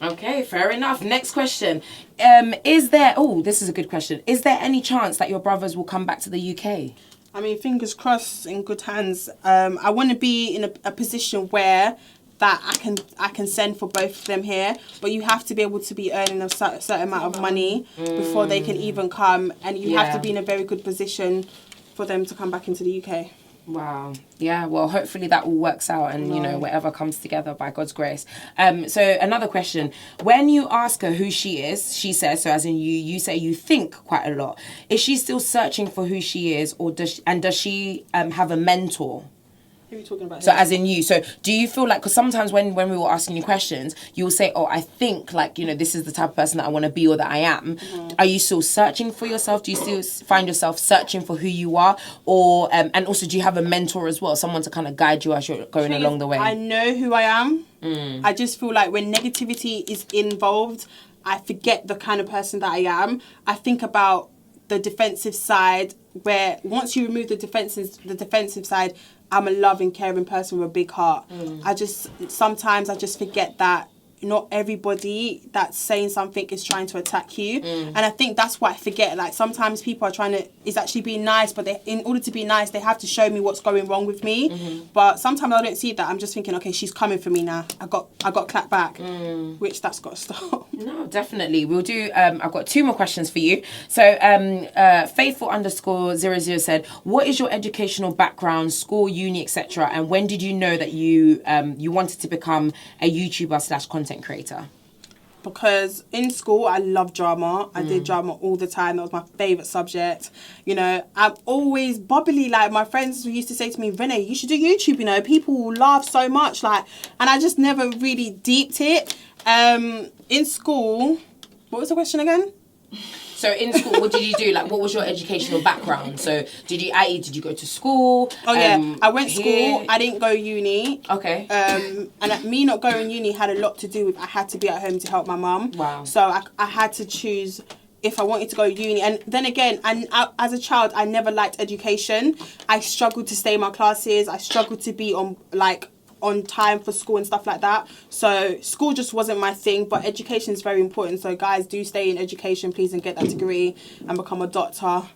Speaker 1: Okay, fair enough. Next question. This is a good question. Is there any chance that your brothers will come back to the UK?
Speaker 3: I mean, fingers crossed, in good hands. I want to be in a position where that I can send for both of them here, but you have to be able to be earning a certain amount of money before they can even come, and you have to be in a very good position for them to come back into the UK.
Speaker 1: Wow. Yeah, well, hopefully that all works out and, you know, whatever comes together by God's grace. So another question. When you ask her who she is, she says, so as in you say you think quite a lot. Is she still searching for who she is, or does she have a mentor?
Speaker 3: Who are you talking about?
Speaker 1: So as in you. So do you feel like, because sometimes when we were asking you questions, you will say, oh, I think like, you know, this is the type of person that I want to be or that I am. Are you still searching for yourself? Do you still find yourself searching for who you are? Or, and also do you have a mentor as well? Someone to kind of guide you as you're going along the way?
Speaker 3: I know who I am. I just feel like when negativity is involved, I forget the kind of person that I am. I think about the defensive side, where once you remove the defensive side, I'm a loving, caring person with a big heart. Sometimes I just forget that not everybody that's saying something is trying to attack you. And I think that's what I forget. Like, sometimes people are is actually being nice, but in order to be nice, they have to show me what's going wrong with me. But sometimes I don't see that. I'm just thinking, okay, she's coming for me now. I got clapped back, which that's got to stop.
Speaker 1: No, definitely. We'll do, I've got 2 more questions for you. So, faithful_00 said, what is your educational background, school, uni, etc.? And when did you know that you wanted to become a YouTuber / content creator?
Speaker 3: Because in school, I love drama. I did drama all the time. That was my favourite subject. You know, I'm always bubbly. Like, my friends used to say to me, Renee, you should do YouTube, you know. People will laugh so much. Like, and I just never really deeped it. In school, what was the question again?
Speaker 1: So in school, what did you do? Like, what was your educational background? So did you go to school?
Speaker 3: Oh yeah, I went to school. I didn't go uni.
Speaker 1: Okay.
Speaker 3: And me not going uni had a lot to do with I had to be at home to help my mum.
Speaker 1: Wow.
Speaker 3: So I had to choose if I wanted to go uni. And then again, as a child, I never liked education. I struggled to stay in my classes. I struggled to be on time for school and stuff like that. So school just wasn't my thing, but education is very important. So guys, do stay in education, please, and get that degree and become a doctor.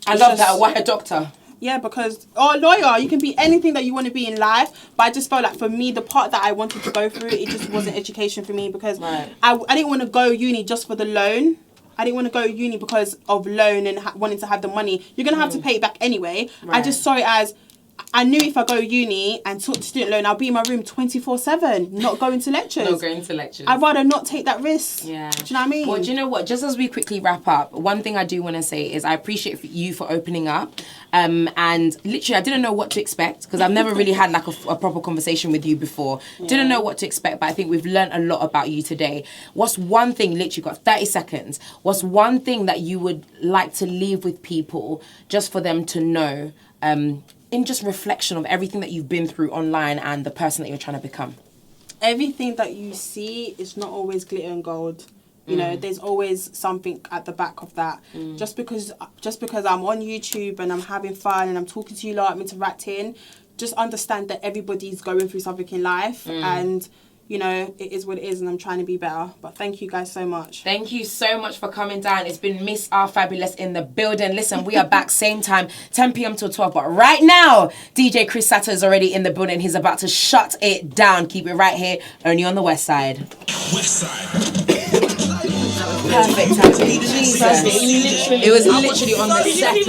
Speaker 1: I love that. Why a doctor?
Speaker 3: Yeah, because, or a lawyer, you can be anything that you want to be in life. But I just felt like for me, the part that I wanted to go through, it just wasn't education for me, because I didn't want to go uni just for the loan. I didn't want to go uni because of loan and wanting to have the money. You're going to have to pay it back anyway. I just saw it as, I knew if I go uni and took the student loan, I'll be in my room 24/7, not going to lectures.
Speaker 1: Not going to lectures.
Speaker 3: I'd rather not take that risk.
Speaker 1: Yeah.
Speaker 3: Do you know what I mean?
Speaker 1: Well, do you know what? Just as we quickly wrap up, one thing I do want to say is I appreciate you for opening up. And literally, I didn't know what to expect, because I've never really had like a proper conversation with you before. Yeah. Didn't know what to expect, but I think we've learned a lot about you today. What's one thing, literally got 30 seconds, what's one thing that you would like to leave with people just for them to know, in just reflection of everything that you've been through online and the person that you're trying to become?
Speaker 3: Everything that you see is not always glitter and gold. You know, there's always something at the back of that. Just because I'm on YouTube and I'm having fun and I'm talking to you lot, I'm interacting, just understand that everybody's going through something in life, and you know, it is what it is, and I'm trying to be better. But thank you guys so much.
Speaker 1: Thank you so much for coming down. It's been Miss Rfabulous in the building. Listen, we are back same time, 10 p.m. till 12. But right now, DJ Chris Sato is already in the building. He's about to shut it down. Keep it right here, only on the Westside. Perfect. Jesus. It was literally on the second.